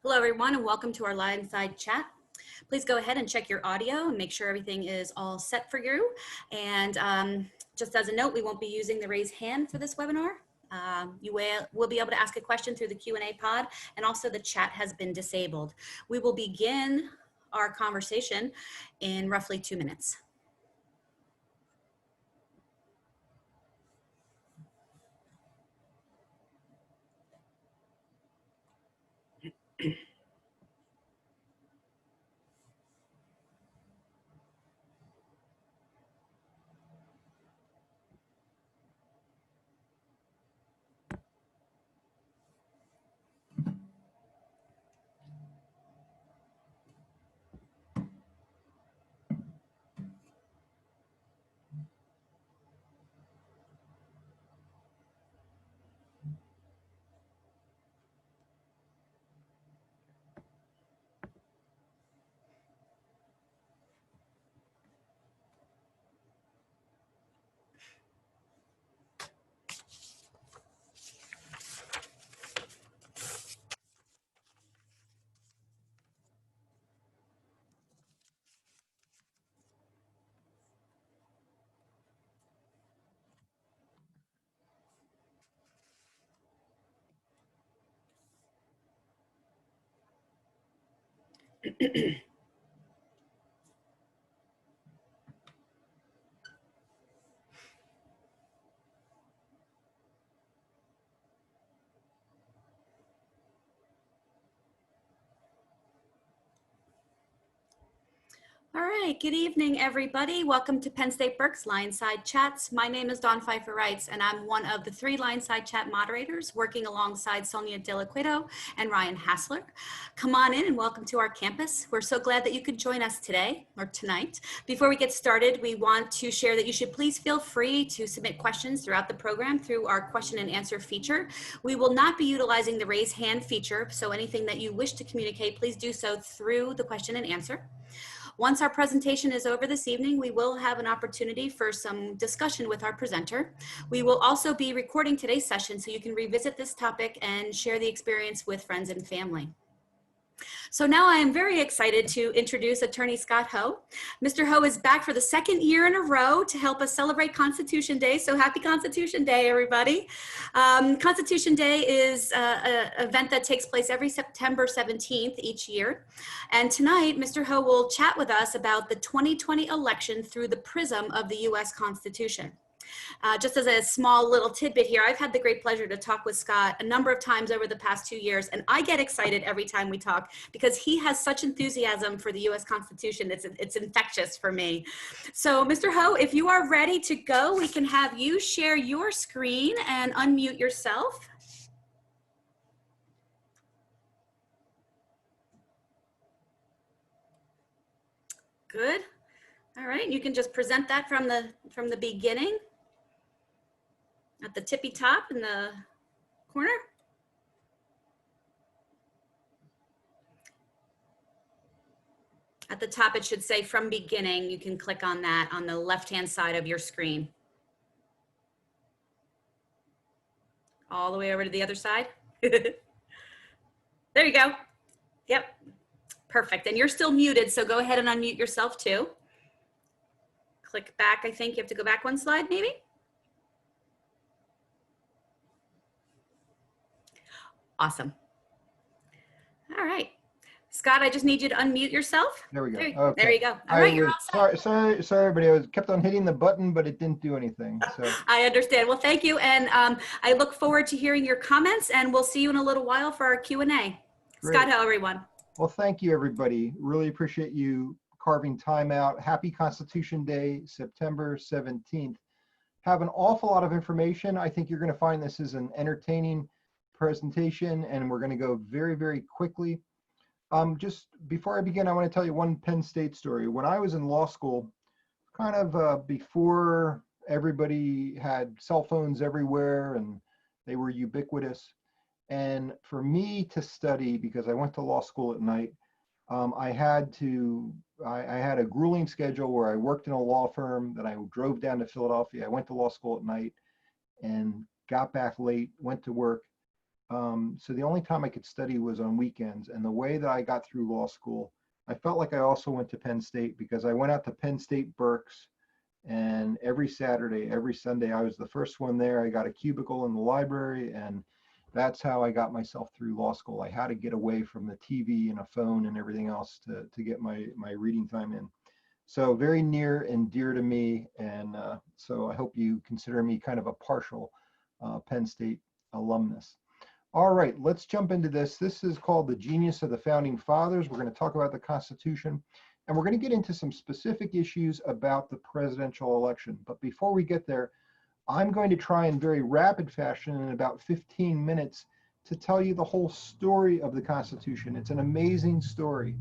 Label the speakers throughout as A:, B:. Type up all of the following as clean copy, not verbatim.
A: Hello, everyone, and welcome to our Lionside Chat. Please go ahead and check your audio and make sure everything is all set for you. And just as a note, we won't be using the raise hand for this webinar. You will be able to ask a question through the Q&A pod, and also the chat has been disabled. We will begin our conversation in roughly 2 minutes. All right, good evening, everybody. Welcome to Penn State Berks Lionside Chats. My name is Dawn Pfeiffer Wrights, and I'm one of the 3 Lionside Chat moderators working alongside Sonia Delaquido and Ryan Hassler. Come on in and welcome to our campus. We're so glad that you could join us today or tonight. Before we get started, we want to share that you should please feel free to submit questions throughout the program through our question and answer feature. We will not be utilizing the raise hand feature, so anything that you wish to communicate, please do so through the question and answer. Once our presentation is over this evening, we will have an opportunity for some discussion with our presenter. We will also be recording today's session so you can revisit this topic and share the experience with friends and family. So now I am very excited to introduce Attorney Scott Ho. Mr. Ho is back for the 2nd year in a row to help us celebrate Constitution Day. So happy Constitution Day, everybody. Constitution Day is an event that takes place every September 17th each year. And tonight, Mr. Ho will chat with us about the 2020 election through the prism of the US Constitution. Just as a small little tidbit here, I've had the great pleasure to talk with Scott a number of times over the past 2 years, and I get excited every time we talk because he has such enthusiasm for the US Constitution. It's infectious for me. So Mr. Ho, if you are ready to go, we can have you share your screen and unmute yourself. Good. All right, you can just present that from the beginning. At the tippy top in the corner. At the top, it should say from beginning. You can click on that on the left-hand side of your screen. All the way over to the other side. There you go. Yep, perfect. And you're still muted, so go ahead and unmute yourself too. Click back, I think you have to go back 1 slide maybe. Awesome. All right. Scott, I just need you to unmute yourself.
B: There we go.
A: Okay. There you go. All right, you're all set.
B: Sorry, everybody. I kept on hitting the button, but it didn't do anything. So
A: I understand. Well, thank you. And I look forward to hearing your comments, and we'll see you in a little while for our Q&A. Scott, hello, everyone.
B: Well, thank you, everybody. Really appreciate you carving time out. Happy Constitution Day, September 17th. Have an awful lot of information. I think you're going to find this is an entertaining presentation, and we're going to go very, very quickly. Just before I begin, I want to tell you one Penn State story. When I was in law school, kind of before everybody had cell phones everywhere and they were ubiquitous, and for me to study, because I went to law school at night, I had a grueling schedule where I worked in a law firm, then I drove down to Philadelphia. I went to law school at night and got back late, went to work. So the only time I could study was on weekends. And the way that I got through law school, I felt like I also went to Penn State because I went out to Penn State Berks, and every Saturday, every Sunday, I was the first one there. I got a cubicle in the library, and that's how I got myself through law school. I had to get away from the TV and a phone and everything else to get my reading time in. So very near and dear to me. And so I hope you consider me kind of a partial Penn State alumnus. All right, let's jump into this. This is called The Genius of the Founding Fathers. We're going to talk about the Constitution, and we're going to get into some specific issues about the presidential election. But before we get there, I'm going to try in very rapid fashion in about 15 minutes to tell you the whole story of the Constitution. It's an amazing story.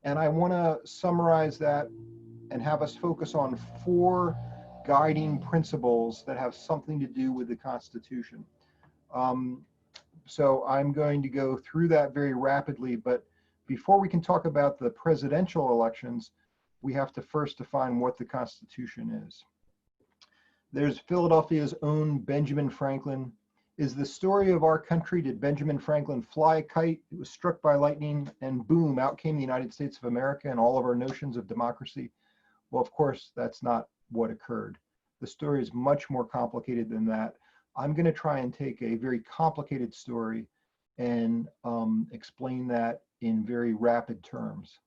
B: And I want to summarize that and have us focus on 4 guiding principles that have something to do with the Constitution. So I'm going to go through that very rapidly, but before we can talk about the presidential elections, we have to first define what the Constitution is. There's Philadelphia's own Benjamin Franklin. Is the story of our country, did Benjamin Franklin fly a kite? It was struck by lightning, and boom, out came the United States of America and all of our notions of democracy. Well, of course, that's not what occurred. The story is much more complicated than that. I'm going to try and take a very complicated story and explain that in very rapid terms.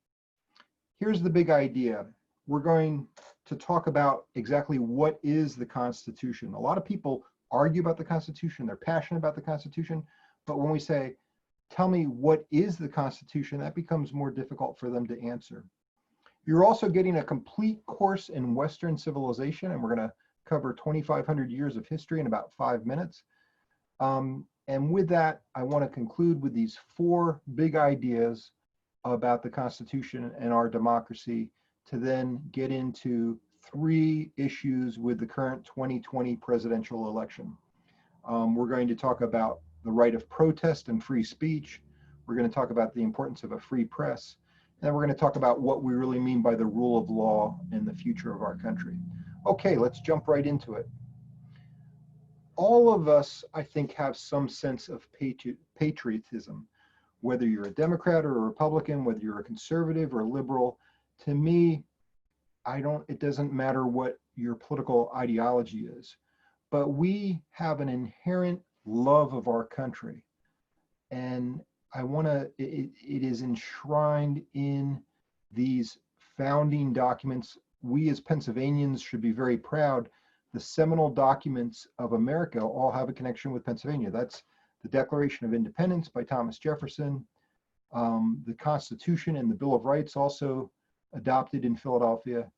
B: Here's the big idea. We're going to talk about exactly what is the Constitution. A lot of people argue about the Constitution, they're passionate about the Constitution, but when we say, tell me what is the Constitution, that becomes more difficult for them to answer. You're also getting a complete course in Western civilization, and we're going to cover 2,500 years of history in about 5 minutes. And with that, I want to conclude with these 4 big ideas about the Constitution and our democracy to then get into 3 issues with the current 2020 presidential election. We're going to talk about the right of protest and free speech. We're going to talk about the importance of a free press. And then we're going to talk about what we really mean by the rule of law in the future of our country. Okay, let's jump right into it. All of us, I think, have some sense of patriotism, whether you're a Democrat or a Republican, whether you're a conservative or a liberal. To me, it doesn't matter what your political ideology is, but we have an inherent love of our country. And it is enshrined in these founding documents. We as Pennsylvanians should be very proud. The seminal documents of America all have a connection with Pennsylvania. That's the Declaration of Independence by Thomas Jefferson, the Constitution and the Bill of Rights also adopted in Philadelphia.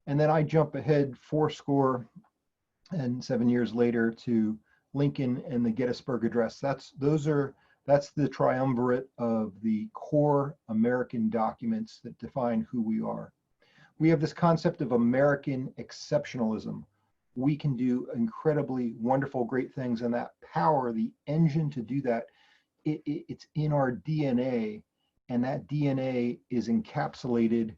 B: And then I jump ahead 7 years later to Lincoln and the Gettysburg Address. That's the triumvirate of the core American documents that define who we are. We have this concept of American exceptionalism. We can do incredibly wonderful, great things, and that power, the engine to do that, it's in our DNA, and that DNA is encapsulated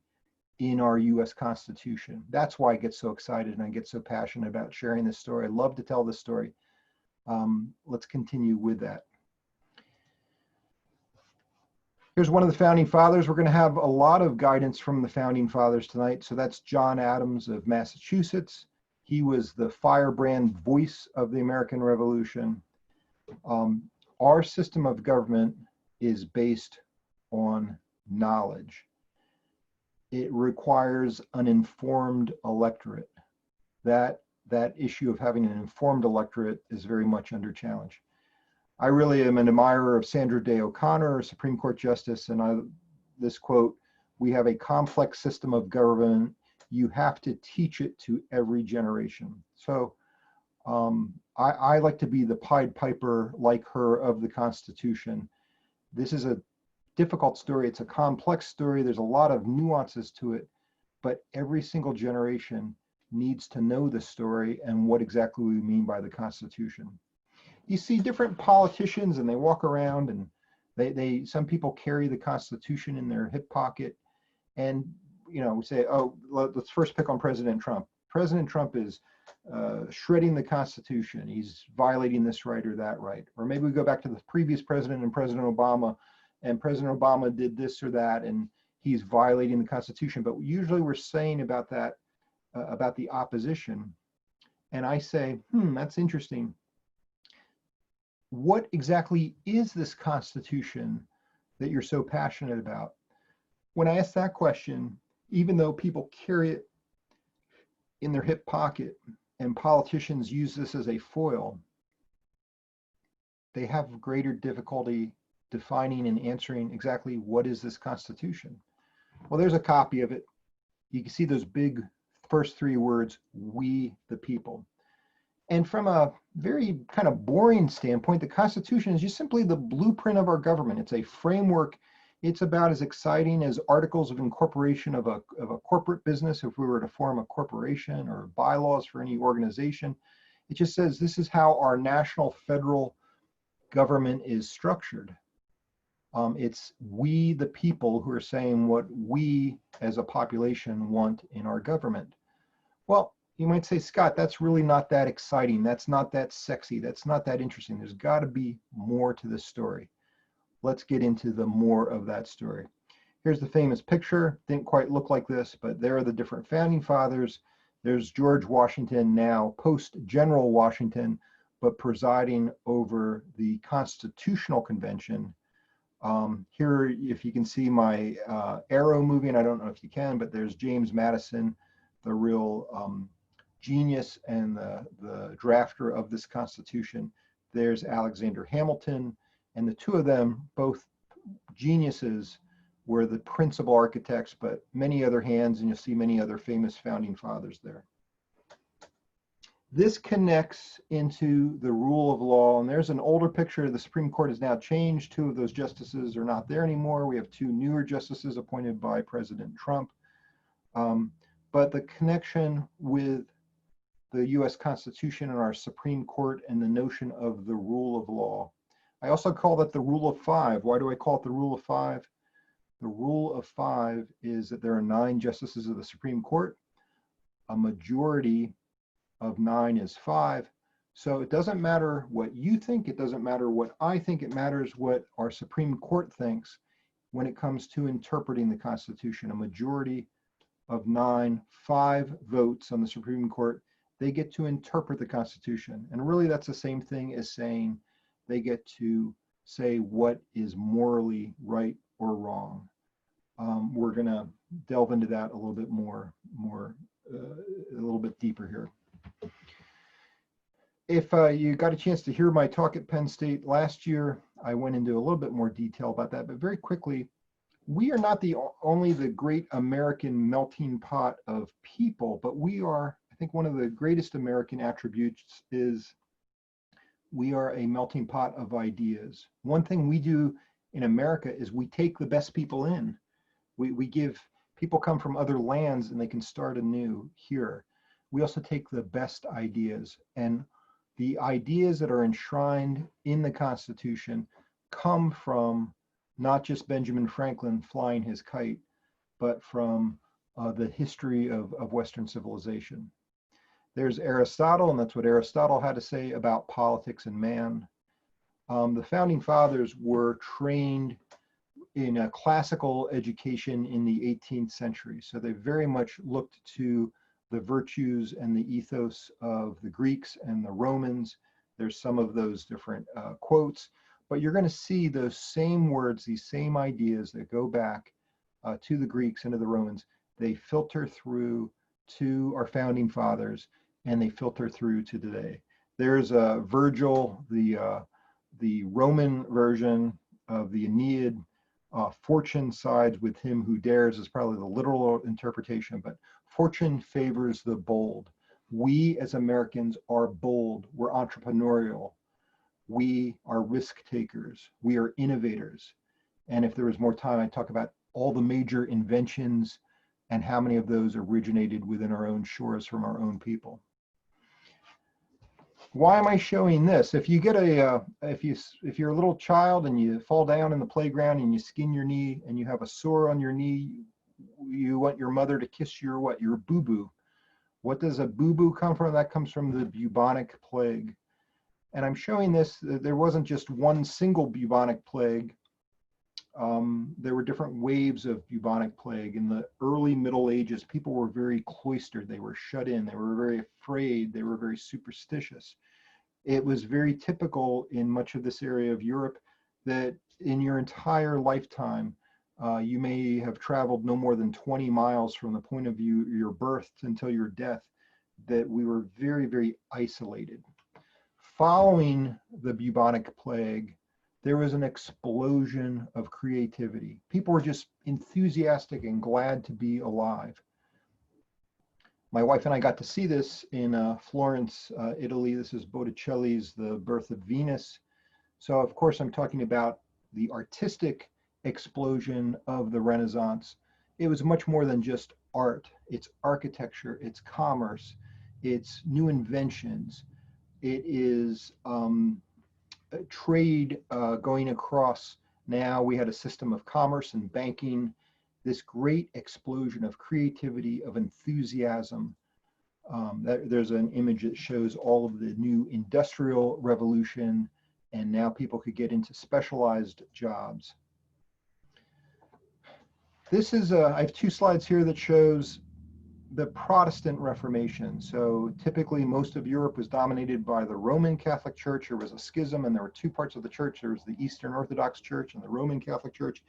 B: in our US Constitution. That's why I get so excited and I get so passionate about sharing this story. I love to tell this story. Let's continue with that. Here's one of the founding fathers. We're going to have a lot of guidance from the founding fathers tonight. So that's John Adams of Massachusetts. He was the firebrand voice of the American Revolution. Our system of government is based on knowledge. It requires an informed electorate. That issue of having an informed electorate is very much under challenge. I really am an admirer of Sandra Day O'Connor, a Supreme Court Justice, and this quote, "We have a complex system of government. You have to teach it to every generation." So I like to be the Pied Piper like her of the Constitution. This is a difficult story. It's a complex story. There's a lot of nuances to it, but every single generation needs to know the story and what exactly we mean by the Constitution. You see different politicians and they walk around and some people carry the Constitution in their hip pocket, and we say, oh, let's first pick on President Trump. President Trump is shredding the Constitution. He's violating this right or that right. Or maybe we go back to the previous president and President Obama did this or that, and he's violating the Constitution. But usually we're saying about that, about the opposition. And I say, that's interesting. What exactly is this Constitution that you're so passionate about? When I ask that question, even though people carry it in their hip pocket and politicians use this as a foil, they have greater difficulty defining and answering exactly what is this Constitution. Well, there's a copy of it. You can see those big first three words, we the people. And from a very kind of boring standpoint, the Constitution is just simply the blueprint of our government. It's a framework. It's about as exciting as articles of incorporation of a corporate business if we were to form a corporation, or bylaws for any organization. It just says this is how our national federal government is structured. It's we the people who are saying what we as a population want in our government. Well, you might say, Scott, that's really not that exciting. That's not that sexy. That's not that interesting. There's got to be more to this story. Let's get into the more of that story. Here's the famous picture. Didn't quite look like this, but there are the different founding fathers. There's George Washington, now post-General Washington, but presiding over the Constitutional Convention. Here, if you can see my arrow moving, I don't know if you can, but there's James Madison, the real genius and the drafter of this Constitution. There's Alexander Hamilton, and the two of them, both geniuses, were the principal architects, but many other hands, and you'll see many other famous founding fathers there. This connects into the rule of law, and there's an older picture. The Supreme Court has now changed. Two of those justices are not there anymore. We have two newer justices appointed by President Trump. But the connection with the US Constitution and our Supreme Court and the notion of the rule of law. I also call that the rule of five. Why do I call it the rule of five? The rule of five is that there are 9 justices of the Supreme Court. A majority of 9 is 5. So it doesn't matter what you think. It doesn't matter what I think. It matters what our Supreme Court thinks when it comes to interpreting the Constitution. A majority of 9, 5 votes on the Supreme Court, they get to interpret the Constitution. And really that's the same thing as saying they get to say what is morally right or wrong. We're gonna delve into that a little bit more, a little bit deeper here. If you got a chance to hear my talk at Penn State last year, I went into a little bit more detail about that, but very quickly, we are not only the great American melting pot of people, but we are, I think one of the greatest American attributes is we are a melting pot of ideas. One thing we do in America is we take the best people in. We give, people come from other lands and they can start anew here. We also take the best ideas, and the ideas that are enshrined in the Constitution come from not just Benjamin Franklin flying his kite, but from the history of Western civilization. There's Aristotle, and that's what Aristotle had to say about politics and man. The founding fathers were trained in a classical education in the 18th century. So they very much looked to the virtues and the ethos of the Greeks and the Romans. There's some of those different quotes, but you're going to see those same words, these same ideas that go back to the Greeks and to the Romans. They filter through to our founding fathers, and they filter through to today. There's Virgil, the Roman version of the Aeneid. Fortune sides with him who dares is probably the literal interpretation, but fortune favors the bold. We as Americans are bold. We're entrepreneurial. We are risk takers. We are innovators. And if there was more time, I'd talk about all the major inventions and how many of those originated within our own shores from our own people. Why am I showing this? If you get if you're a little child and you fall down in the playground and you skin your knee and you have a sore on your knee, you want your mother to kiss your what? Your boo-boo. What does a boo-boo come from? That comes from the bubonic plague. And I'm showing this, there wasn't just one single bubonic plague. There were different waves of bubonic plague. In the early Middle Ages, people were very cloistered. They were shut in. They were very afraid. They were very superstitious. It was very typical in much of this area of Europe that in your entire lifetime, you may have traveled no more than 20 miles from the point of view your birth until your death, that we were very, very isolated. Following the bubonic plague, there was an explosion of creativity. People were just enthusiastic and glad to be alive. My wife and I got to see this in Florence, Italy. This is Botticelli's The Birth of Venus. So of course I'm talking about the artistic explosion of the Renaissance. It was much more than just art. It's architecture, it's commerce, it's new inventions. It is trade going across. Now we had a system of commerce and banking, this great explosion of creativity, of enthusiasm. There's an image that shows all of the new industrial revolution, and now people could get into specialized jobs. This is, I have two slides here that shows the Protestant Reformation. So typically most of Europe was dominated by the Roman Catholic Church. There was a schism and there were two parts of the church. There was the Eastern Orthodox Church and the Roman Catholic Church.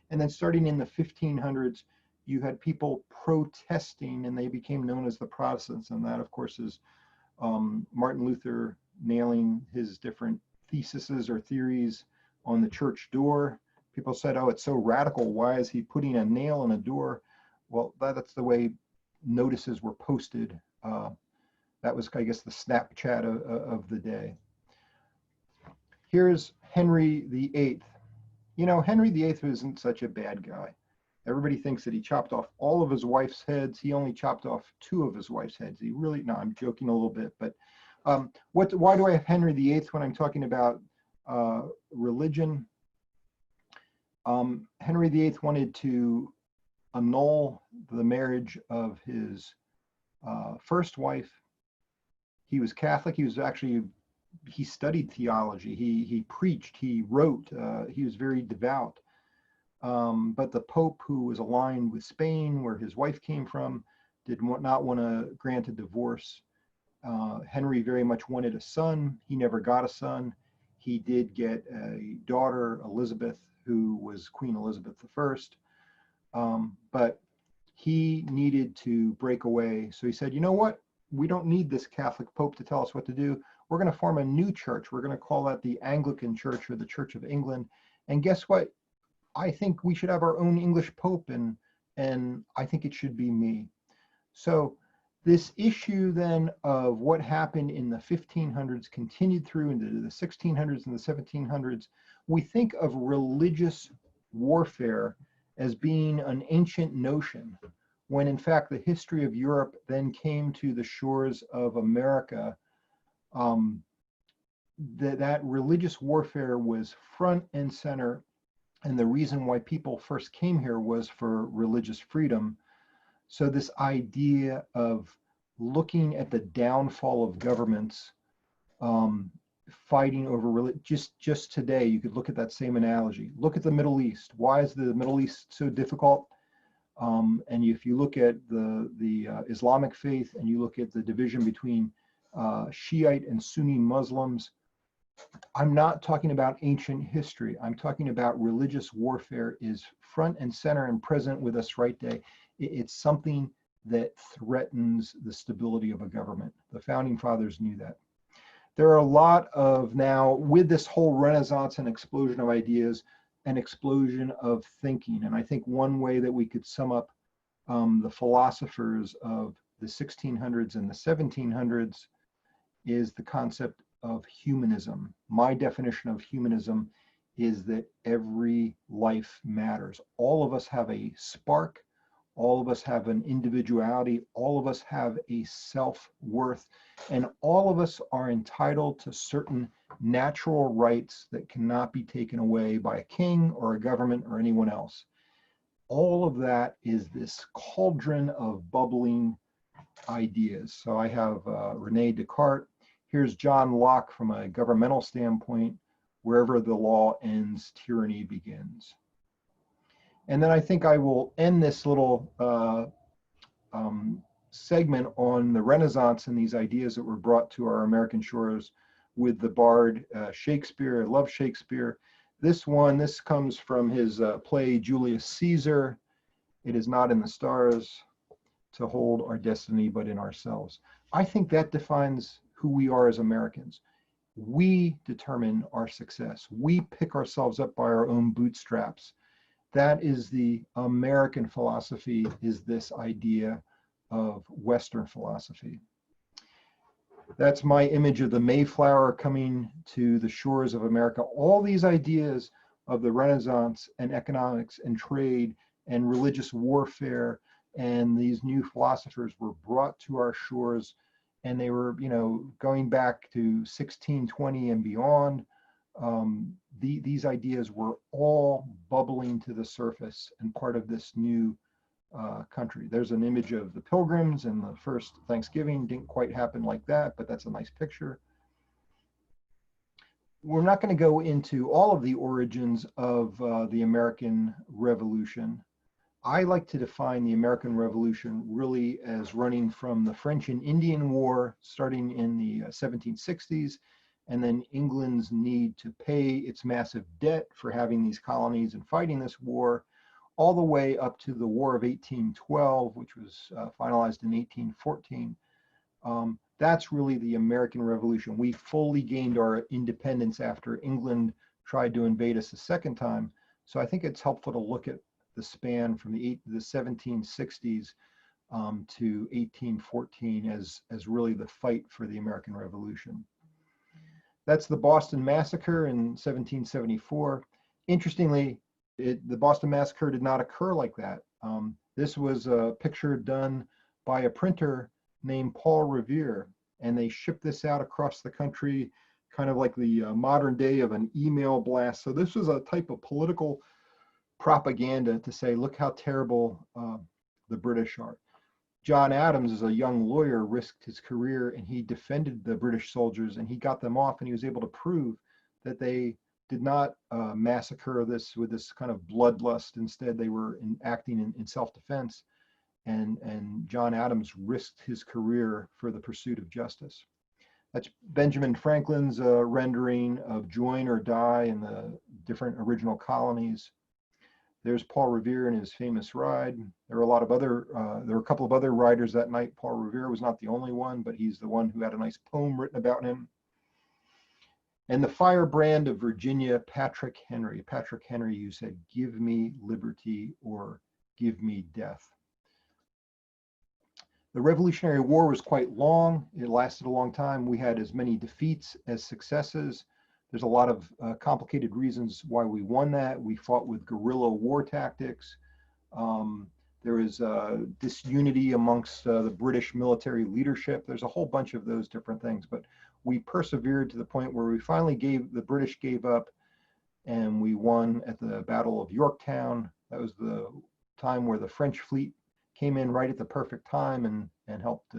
B: And then starting in the 1500s, you had people protesting and they became known as the Protestants. And that of course is Martin Luther nailing his different theses or theories on the church door. People said, oh, it's so radical. Why is he putting a nail in a door? Well, that's the way notices were posted. That was, I guess, the Snapchat of the day. Here's Henry VIII. You know, Henry VIII isn't such a bad guy. Everybody thinks that he chopped off all of his wife's heads. He only chopped off 2 of his wife's heads. He really, no, I'm joking a little bit, but why do I have Henry VIII when I'm talking about religion? Henry VIII wanted to annul the marriage of his first wife. He was Catholic. He was actually, he studied theology. He preached, he wrote, he was very devout. But the Pope, who was aligned with Spain, where his wife came from, did not want to grant a divorce. Henry very much wanted a son. He never got a son. He did get a daughter, Elizabeth, who was Queen Elizabeth I. But he needed to break away. So he said, you know what? We don't need this Catholic Pope to tell us what to do. We're going to form a new church. We're going to call that the Anglican Church or the Church of England. And guess what? I think we should have our own English Pope, and I think it should be me. So this issue then of what happened in the 1500s continued through into the 1600s and the 1700s. We think of religious warfare as being an ancient notion, when in fact the history of Europe then came to the shores of America. That religious warfare was front and center, and the reason why people first came here was for religious freedom. So this idea of looking at the downfall of governments, fighting over religion. Just today, you could look at that same analogy. Look at the Middle East. Why is the Middle East so difficult? And if you look at the Islamic faith and you look at the division between Shiite and Sunni Muslims, I'm not talking about ancient history. I'm talking about religious warfare is front and center and present with us right today. It's something that threatens the stability of a government. The founding fathers knew that. There are a lot of now, with this whole Renaissance and explosion of ideas, an explosion of thinking. And I think one way that we could sum up the philosophers of the 1600s and the 1700s is the concept of humanism. My definition of humanism is that every life matters. All of us have a spark. All of us have an individuality. All of us have a self-worth. And all of us are entitled to certain natural rights that cannot be taken away by a king or a government or anyone else. All of that is this cauldron of bubbling ideas. So I have Rene Descartes. Here's John Locke from a governmental standpoint. Wherever the law ends, tyranny begins. And then I think I will end this little segment on the Renaissance and these ideas that were brought to our American shores with the bard Shakespeare. I love Shakespeare. This comes from his play Julius Caesar. It is not in the stars to hold our destiny, but in ourselves. I think that defines who we are as Americans. We determine our success. We pick ourselves up by our own bootstraps. That is the American philosophy, is this idea of Western philosophy. That's my image of the Mayflower coming to the shores of America. All these ideas of the Renaissance and economics and trade and religious warfare and these new philosophers were brought to our shores, and they were, going back to 1620 and beyond. These ideas were all bubbling to the surface and part of this new country. There's an image of the Pilgrims, and the first Thanksgiving didn't quite happen like that, but that's a nice picture. We're not going to go into all of the origins of the American Revolution. I like to define the American Revolution really as running from the French and Indian War, starting in the 1760s, and then England's need to pay its massive debt for having these colonies and fighting this war, all the way up to the War of 1812, which was finalized in 1814. That's really the American Revolution. We fully gained our independence after England tried to invade us a second time. So I think it's helpful to look at the span from the 1760s to 1814 as really the fight for the American Revolution. That's the Boston Massacre in 1774. Interestingly, the Boston Massacre did not occur like that. This was a picture done by a printer named Paul Revere, and they shipped this out across the country, kind of like the modern day of an email blast. So this was a type of political propaganda to say, look how terrible the British are. John Adams, as a young lawyer, risked his career, and he defended the British soldiers, and he got them off, and he was able to prove that they did not massacre this with this kind of bloodlust. Instead, they were acting in self-defense, and John Adams risked his career for the pursuit of justice. That's Benjamin Franklin's rendering of Join or Die in the different original colonies. There's Paul Revere in his famous ride. There were a couple of other riders that night. Paul Revere was not the only one, but he's the one who had a nice poem written about him. And the firebrand of Virginia, Patrick Henry. Patrick Henry, who said, "Give me liberty or give me death." The Revolutionary War was quite long. It lasted a long time. We had as many defeats as successes. There's a lot of complicated reasons why we won that. We fought with guerrilla war tactics. There is disunity amongst the British military leadership. There's a whole bunch of those different things, but we persevered to the point where we finally the British gave up, and we won at the Battle of Yorktown. That was the time where the French fleet came in right at the perfect time and helped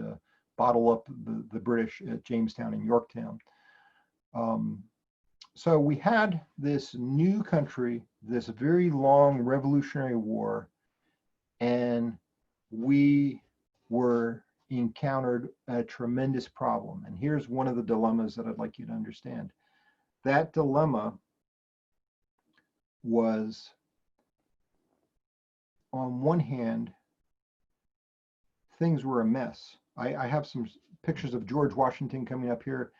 B: bottle up the British at Jamestown and Yorktown. So we had this new country, this very long Revolutionary War, and we encountered a tremendous problem. And here's one of the dilemmas that I'd like you to understand. That dilemma was, on one hand, things were a mess. I have some pictures of George Washington coming up here,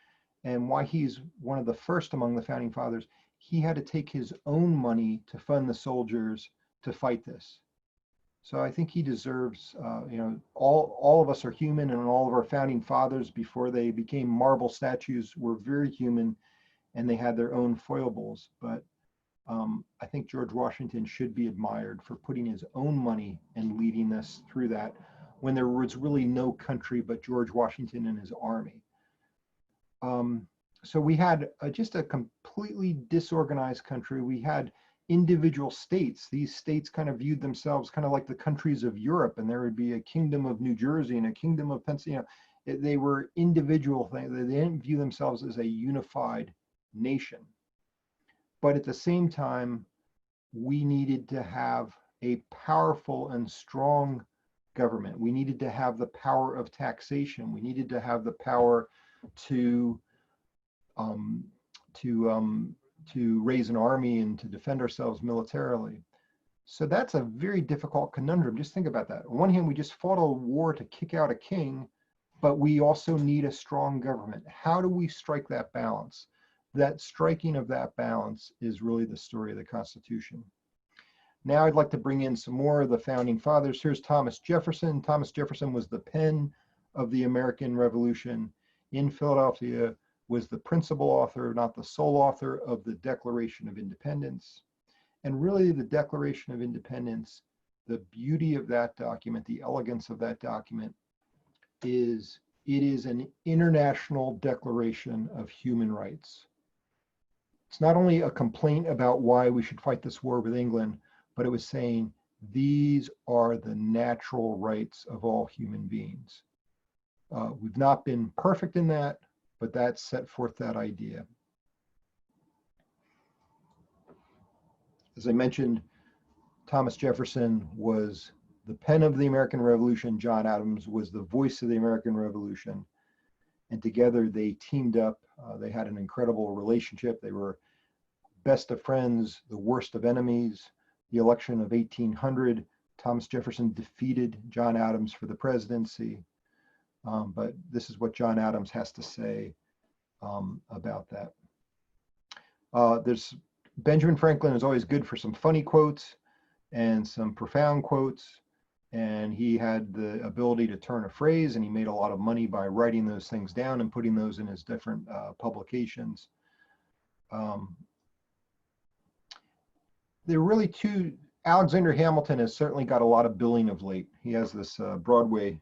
B: and why he's one of the first among the founding fathers. He had to take his own money to fund the soldiers to fight this. So I think he deserves, all of us are human, and all of our founding fathers, before they became marble statues, were very human, and they had their own foibles. But I think George Washington should be admired for putting his own money and leading us through that, when there was really no country but George Washington and his army. So we had just a completely disorganized country. We had individual states. These states kind of viewed themselves kind of like the countries of Europe, and there would be a kingdom of New Jersey and a kingdom of Pennsylvania. They were individual things. They didn't view themselves as a unified nation. But at the same time, we needed to have a powerful and strong government. We needed to have the power of taxation. We needed to have the power to raise an army and to defend ourselves militarily. So that's a very difficult conundrum. Just think about that. On one hand, we just fought a war to kick out a king, but we also need a strong government. How do we strike that balance? That striking of that balance is really the story of the Constitution. Now I'd like to bring in some more of the founding fathers. Here's Thomas Jefferson. Thomas Jefferson was the pen of the American Revolution. In Philadelphia, was the principal author, not the sole author, of the Declaration of Independence. And really the Declaration of Independence, the beauty of that document, the elegance of that document is it is an international declaration of human rights. It's not only a complaint about why we should fight this war with England, but it was saying these are the natural rights of all human beings. We've not been perfect in that, but that set forth that idea. As I mentioned, Thomas Jefferson was the pen of the American Revolution. John Adams was the voice of the American Revolution. And together they teamed up. They had an incredible relationship. They were best of friends, the worst of enemies. The election of 1800, Thomas Jefferson defeated John Adams for the presidency. But this is what John Adams has to say about that. There's Benjamin Franklin is always good for some funny quotes and some profound quotes. And he had the ability to turn a phrase, and he made a lot of money by writing those things down and putting those in his different publications. There are really two. Alexander Hamilton has certainly got a lot of billing of late. He has this Broadway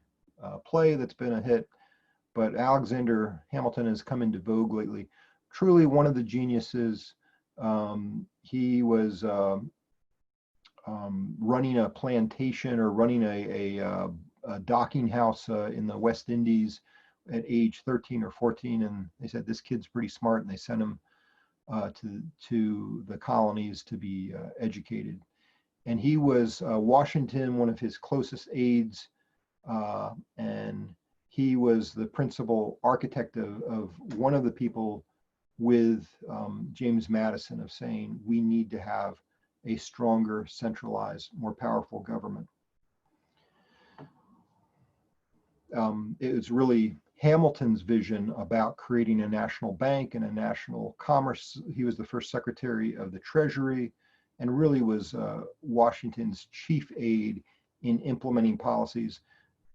B: play that's been a hit, but Alexander Hamilton has come into vogue lately. Truly one of the geniuses. He was running a plantation or running a docking house in the West Indies at age 13 or 14, and they said this kid's pretty smart, and they sent him to the colonies to be educated. And he was Washington, one of his closest aides, and he was the principal architect of one of the people with James Madison of saying we need to have a stronger, centralized, more powerful government. It was really Hamilton's vision about creating a national bank and a national commerce. He was the first Secretary of the Treasury and really was Washington's chief aide in implementing policies.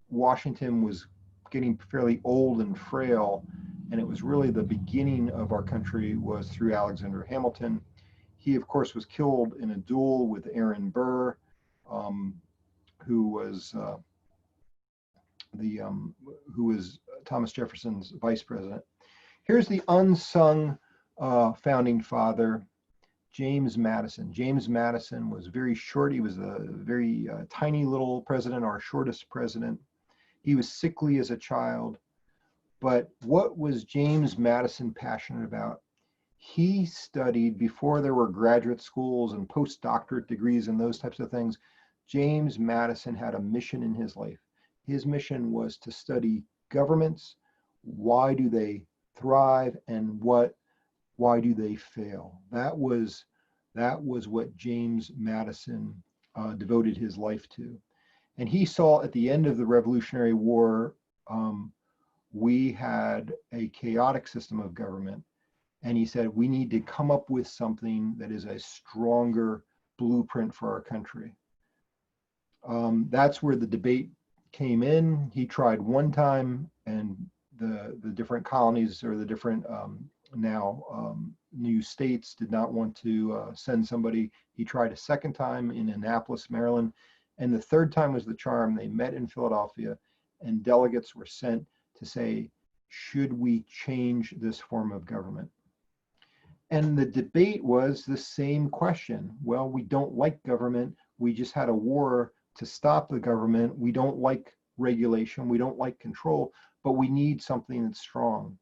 B: Washington was getting fairly old and frail, and it was really the beginning of our country was through Alexander Hamilton. He, of course, was killed in a duel with Aaron Burr, who was Thomas Jefferson's vice president. Here's the unsung founding father, James Madison. James Madison was very short. He was a very tiny little president, our shortest president. He was sickly as a child. But what was James Madison passionate about? He studied before there were graduate schools and postdoctorate degrees and those types of things. James Madison had a mission in his life. His mission was to study governments. Why do they thrive, and why do they fail? That was what James Madison devoted his life to. And he saw at the end of the Revolutionary War, we had a chaotic system of government. And he said, we need to come up with something that is a stronger blueprint for our country. That's where the debate came in. He tried one time, and the different colonies or the different new states did not want to send somebody. He tried a second time in Annapolis, Maryland. And the third time was the charm. They met in Philadelphia, and delegates were sent to say, should we change this form of government? And the debate was the same question. Well, we don't like government. We just had a war to stop the government. We don't like regulation. We don't like control, but we need something that's strong.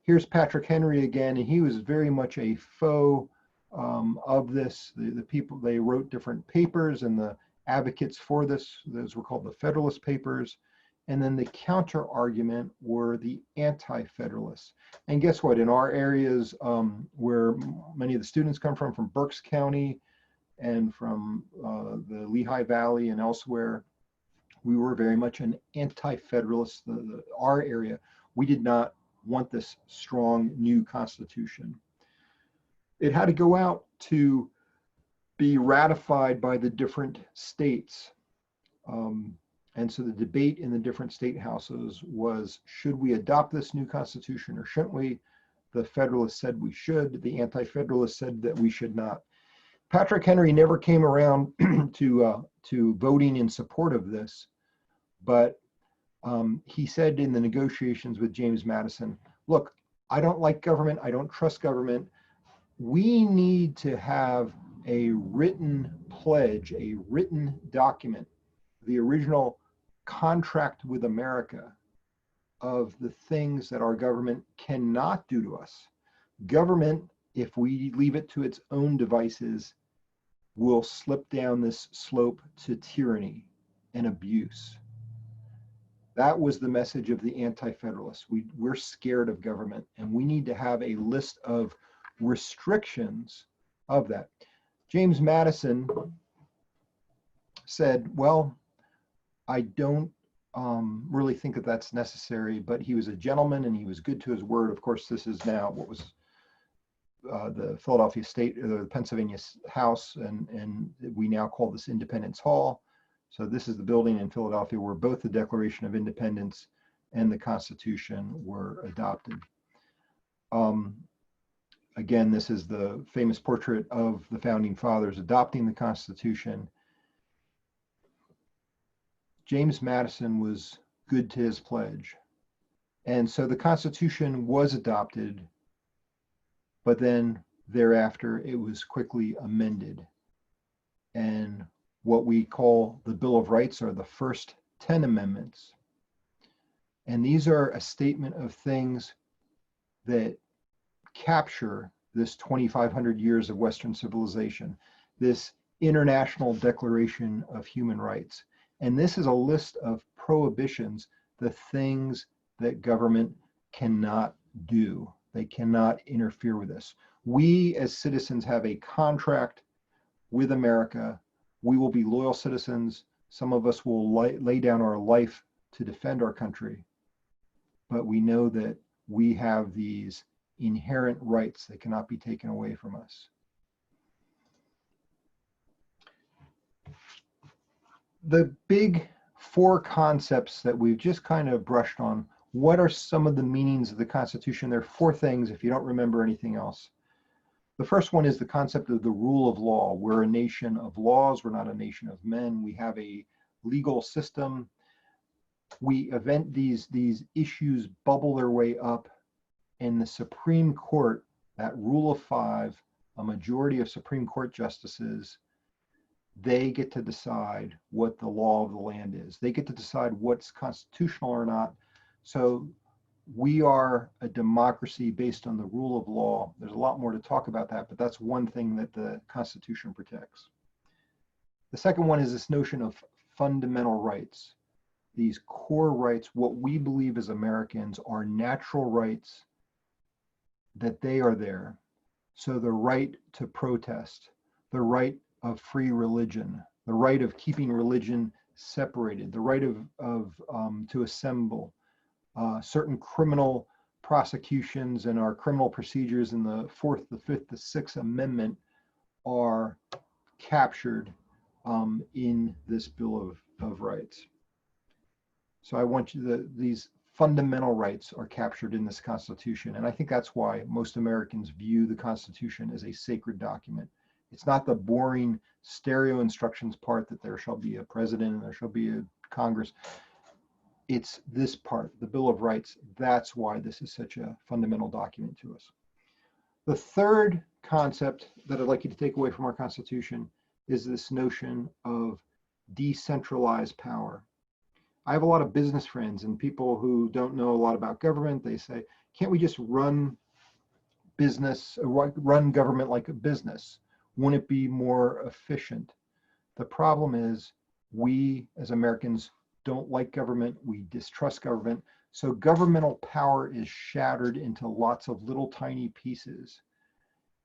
B: Here's Patrick Henry again, and he was very much a foe of this. The people, they wrote different papers, and the advocates for this, those were called the Federalist Papers. And then the counter argument were the anti-federalists. And guess what? In our areas where many of the students come from Berks County and from the Lehigh Valley and elsewhere, we were very much an anti-federalist. Our area, we did not want this strong new constitution. It had to go out to be ratified by the different states. And so the debate in the different state houses was, should we adopt this new constitution or shouldn't we? The Federalists said we should. The Anti-Federalists said that we should not. Patrick Henry never came around to voting in support of this, but he said in the negotiations with James Madison, look, I don't like government. I don't trust government. We need to have a written pledge, a written document, the original contract with America of the things that our government cannot do to us. Government, if we leave it to its own devices, will slip down this slope to tyranny and abuse. That was the message of the Anti-Federalists. We're scared of government, and we need to have a list of restrictions of that. James Madison said, well, I don't really think that that's necessary, but he was a gentleman and he was good to his word. Of course, this is now what was the Philadelphia State, or the Pennsylvania House, and we now call this Independence Hall. So this is the building in Philadelphia where both the Declaration of Independence and the Constitution were adopted. Again, this is the famous portrait of the Founding Fathers adopting the Constitution. James Madison was good to his pledge. And so the Constitution was adopted, but then thereafter it was quickly amended. And what we call the Bill of Rights are the first 10 amendments. And these are a statement of things that capture this 2,500 years of Western civilization, this International Declaration of Human Rights. And this is a list of prohibitions, the things that government cannot do. They cannot interfere with this. We as citizens have a contract with America. We will be loyal citizens. Some of us will lay down our life to defend our country. But we know that we have these inherent rights that cannot be taken away from us. The big four concepts that we've just kind of brushed on, what are some of the meanings of the Constitution? There are four things if you don't remember anything else. The first one is the concept of the rule of law. We're a nation of laws. We're not a nation of men. We have a legal system. We event these issues bubble their way up, and the Supreme Court, that rule of five, a majority of Supreme Court justices, they get to decide what the law of the land is. They get to decide what's constitutional or not. So we are a democracy based on the rule of law. There's a lot more to talk about that, but that's one thing that the Constitution protects. The second one is this notion of fundamental rights. These core rights, what we believe as Americans are natural rights, that they are there. So the right to protest, the right of free religion, the right of keeping religion separated, the right to assemble, certain criminal prosecutions and our criminal procedures in the Fourth, the Fifth, the Sixth Amendment are captured in this Bill of Rights. So I want you these fundamental rights are captured in this Constitution. And I think that's why most Americans view the Constitution as a sacred document. It's not the boring stereo instructions part that there shall be a president and there shall be a Congress. It's this part, the Bill of Rights. That's why this is such a fundamental document to us. The third concept that I'd like you to take away from our Constitution is this notion of decentralized power. I have a lot of business friends and people who don't know a lot about government. They say, can't we just run business, run government like a business? Wouldn't it be more efficient? The problem is we as Americans don't like government. We distrust government. So governmental power is shattered into lots of little tiny pieces.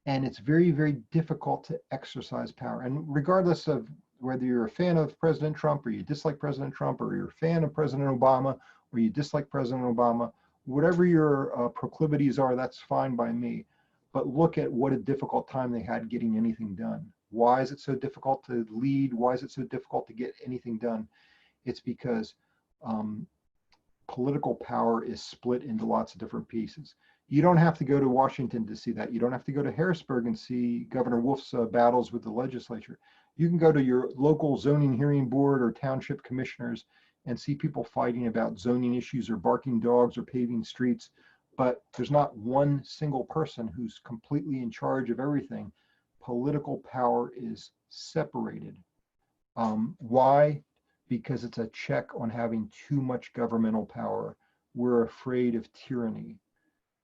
B: And it's very, very difficult to exercise power. And regardless of whether you're a fan of President Trump or you dislike President Trump or you're a fan of President Obama or you dislike President Obama, whatever your proclivities are, that's fine by me. But look at what a difficult time they had getting anything done. Why is it so difficult to lead? Why is it so difficult to get anything done? It's because political power is split into lots of different pieces. You don't have to go to Washington to see that. You don't have to go to Harrisburg and see Governor Wolf's battles with the legislature. You can go to your local zoning hearing board or township commissioners and see people fighting about zoning issues or barking dogs or paving streets. But there's not one single person who's completely in charge of everything. Political power is separated. Why? Because it's a check on having too much governmental power. We're afraid of tyranny.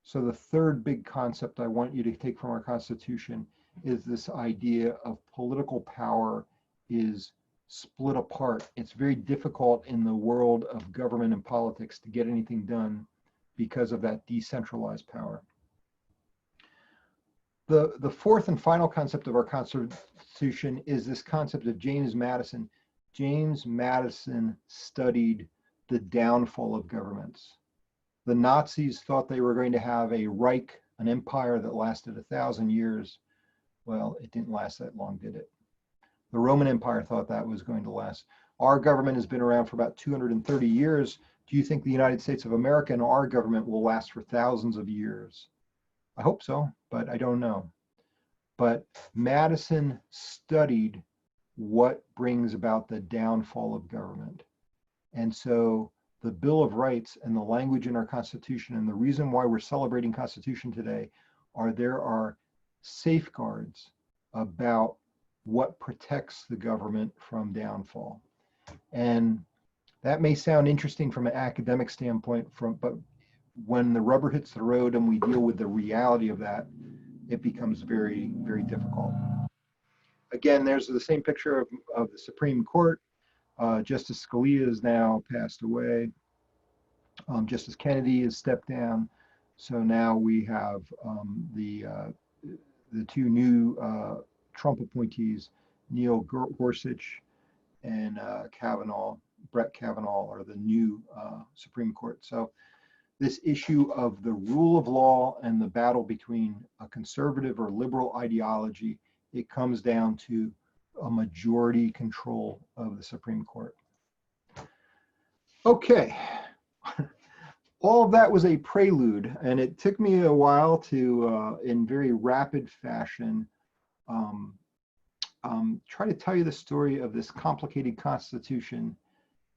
B: So the third big concept I want you to take from our Constitution is this idea of political power is split apart. It's very difficult in the world of government and politics to get anything done because of that decentralized power. The fourth and final concept of our Constitution is this concept of James Madison. James Madison studied the downfall of governments. The Nazis thought they were going to have a Reich, an empire that lasted 1,000 years. Well, it didn't last that long, did it? The Roman Empire thought that was going to last. Our government has been around for about 230 years. Do you think the United States of America and our government will last for thousands of years? I hope so, but I don't know. But Madison studied what brings about the downfall of government. And so the Bill of Rights and the language in our Constitution and the reason why we're celebrating Constitution today are there are safeguards about what protects the government from downfall. And that may sound interesting from an academic standpoint, but when the rubber hits the road and we deal with the reality of that, it becomes very, very difficult. Again, there's the same picture of the Supreme Court. Justice Scalia is now passed away. Justice Kennedy has stepped down. So now we have the two new Trump appointees, Neil Gorsuch and Brett Kavanaugh are the new Supreme Court. So this issue of the rule of law and the battle between a conservative or liberal ideology, it comes down to a majority control of the Supreme Court. Okay, all of that was a prelude, and it took me a while to, in very rapid fashion, try to tell you the story of this complicated Constitution.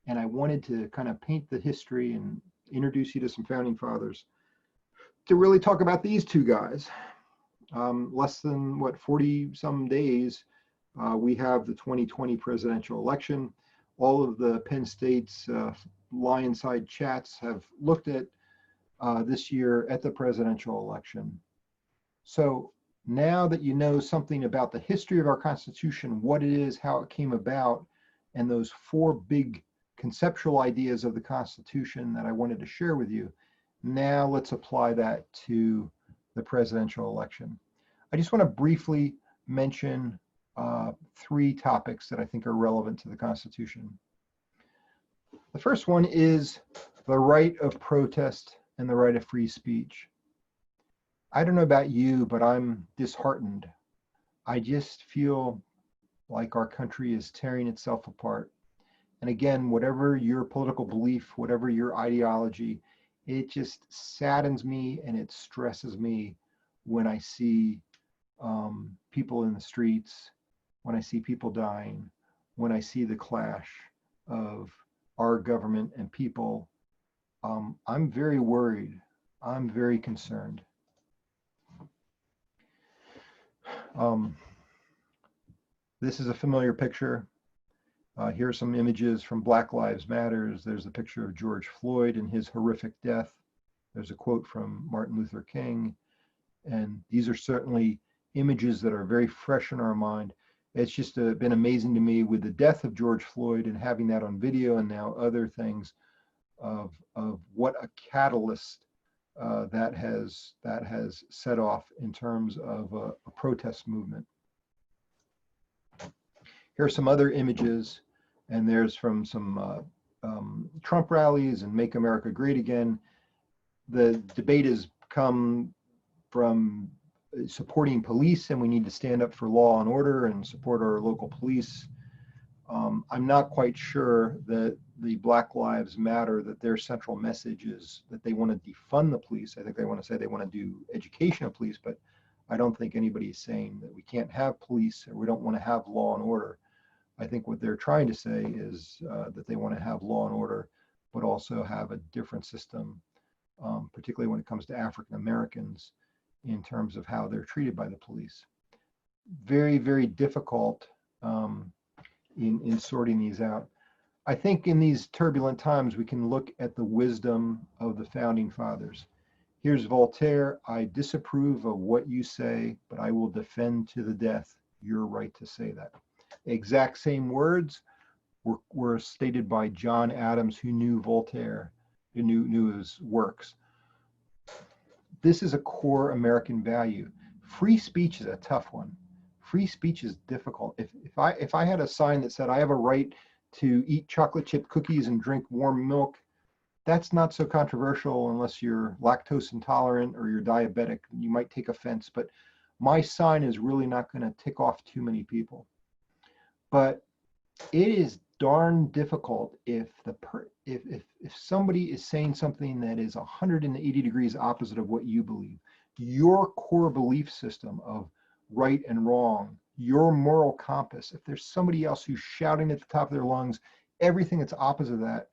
B: And I wanted to kind of paint the history and introduce you to some founding fathers to really talk about these two guys. Less than, 40 some days, we have the 2020 presidential election. All of the Penn State's Lionside Chats have looked at this year at the presidential election. So now that you know something about the history of our Constitution, what it is, how it came about, and those four big conceptual ideas of the Constitution that I wanted to share with you, now let's apply that to the presidential election. I just want to briefly mention three topics that I think are relevant to the Constitution. The first one is the right of protest and the right of free speech. I don't know about you, but I'm disheartened. I just feel like our country is tearing itself apart. And again, whatever your political belief, whatever your ideology, it just saddens me and it stresses me when I see people in the streets, when I see people dying, when I see the clash of our government and people. I'm very worried. I'm very concerned. Um, this is a familiar picture. Here are some images from Black Lives Matters. There's a picture of George Floyd and his horrific death. There's a quote from Martin Luther King. And these are certainly images that are very fresh in our mind. It's just been amazing to me with the death of George Floyd and having that on video, and now other things of what a catalyst that has set off in terms of a protest movement. Here are some other images, and there's from some Trump rallies and Make America Great Again. The debate has come from supporting police, and we need to stand up for law and order and support our local police. I'm not quite sure that the Black Lives Matter, that their central message is that they want to defund the police. I think they want to say they want to do education of police, but I don't think anybody is saying that we can't have police or we don't want to have law and order. I think what they're trying to say is that they want to have law and order, but also have a different system, particularly when it comes to African Americans, in terms of how they're treated by the police. Very, very difficult in sorting these out. I think in these turbulent times, we can look at the wisdom of the founding fathers. Here's Voltaire: I disapprove of what you say, but I will defend to the death your right to say that. Exact same words were stated by John Adams, who knew Voltaire, who knew his works. This is a core American value. Free speech is a tough one. Free speech is difficult. If I had a sign that said I have a right to eat chocolate chip cookies and drink warm milk, that's not so controversial unless you're lactose intolerant or you're diabetic. You might take offense, but my sign is really not going to tick off too many people. But it is darn difficult if somebody is saying something that is 180 degrees opposite of what you believe. Your core belief system of right and wrong, your moral compass, if there's somebody else who's shouting at the top of their lungs everything that's opposite of that,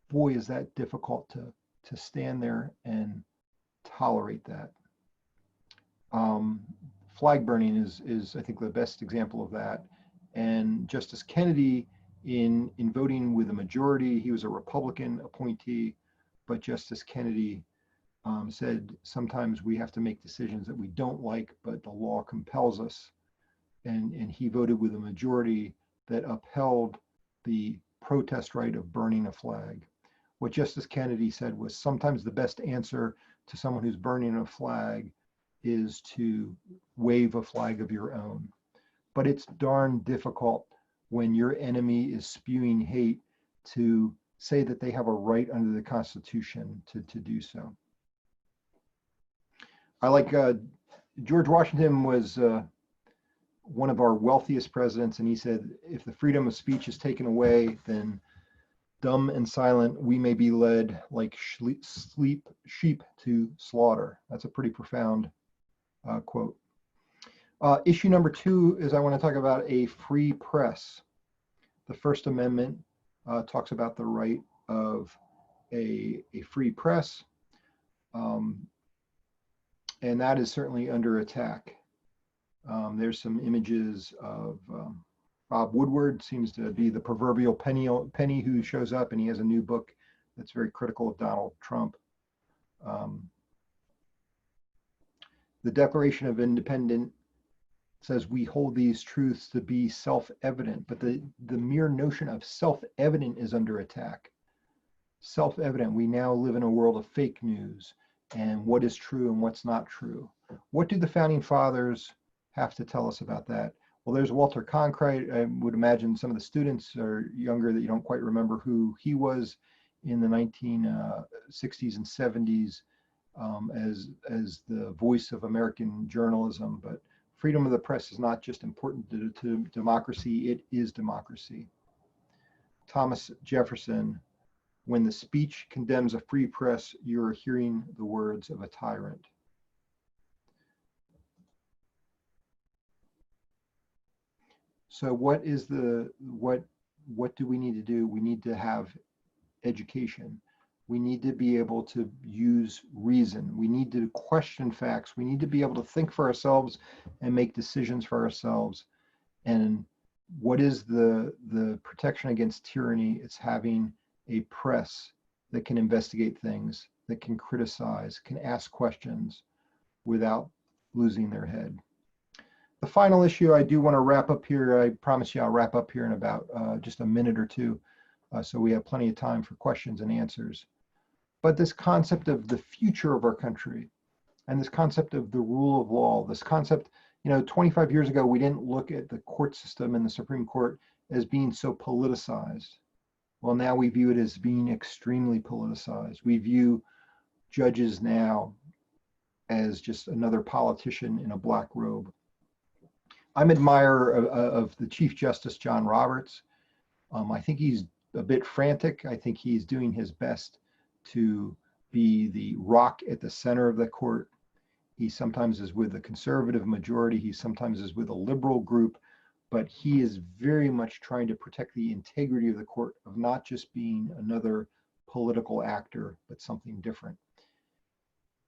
B: boy, is that difficult to stand there and tolerate that. Flag burning is I think the best example of that. And Justice Kennedy, in voting with a majority, he was a Republican appointee, but Justice Kennedy said sometimes we have to make decisions that we don't like, but the law compels us. And he voted with a majority that upheld the protest right of burning a flag. What Justice Kennedy said was sometimes the best answer to someone who's burning a flag is to wave a flag of your own. But it's darn difficult when your enemy is spewing hate to say that they have a right under the Constitution to do so. I like George Washington was one of our wealthiest presidents, and he said, if the freedom of speech is taken away, then dumb and silent, we may be led like sheep to slaughter. That's a pretty profound quote. Issue number 2 is I want to talk about a free press. The First Amendment talks about the right of a free press, and that is certainly under attack. There's some images of Bob Woodward, seems to be the proverbial penny who shows up, and he has a new book that's very critical of Donald Trump. The Declaration of Independence says we hold these truths to be self-evident, but the mere notion of self-evident is under attack. Self-evident, we now live in a world of fake news and what is true and what's not true. What do the founding fathers have to tell us about that? Well, there's Walter Cronkite. I would imagine some of the students are younger that you don't quite remember who he was in the 1960s and 70s as the voice of American journalism. But freedom of the press is not just important to democracy, it is democracy. Thomas Jefferson, when the speech condemns a free press, you're hearing the words of a tyrant. So what do we need to do? We need to have education. We need to be able to use reason. We need to question facts. We need to be able to think for ourselves and make decisions for ourselves. And what is the protection against tyranny? It's having a press that can investigate things, that can criticize, can ask questions without losing their head. The final issue I do want to wrap up here. I promise you I'll wrap up here in about just a minute or two, so we have plenty of time for questions and answers. But this concept of the future of our country and this concept of the rule of law, this concept, 25 years ago, we didn't look at the court system and the Supreme Court as being so politicized. Well, now we view it as being extremely politicized. We view judges now as just another politician in a black robe. I'm an admirer of the Chief Justice, John Roberts. I think he's a bit frantic. I think he's doing his best to be the rock at the center of the court. He sometimes is with a conservative majority. He sometimes is with a liberal group, but he is very much trying to protect the integrity of the court, of not just being another political actor, but something different.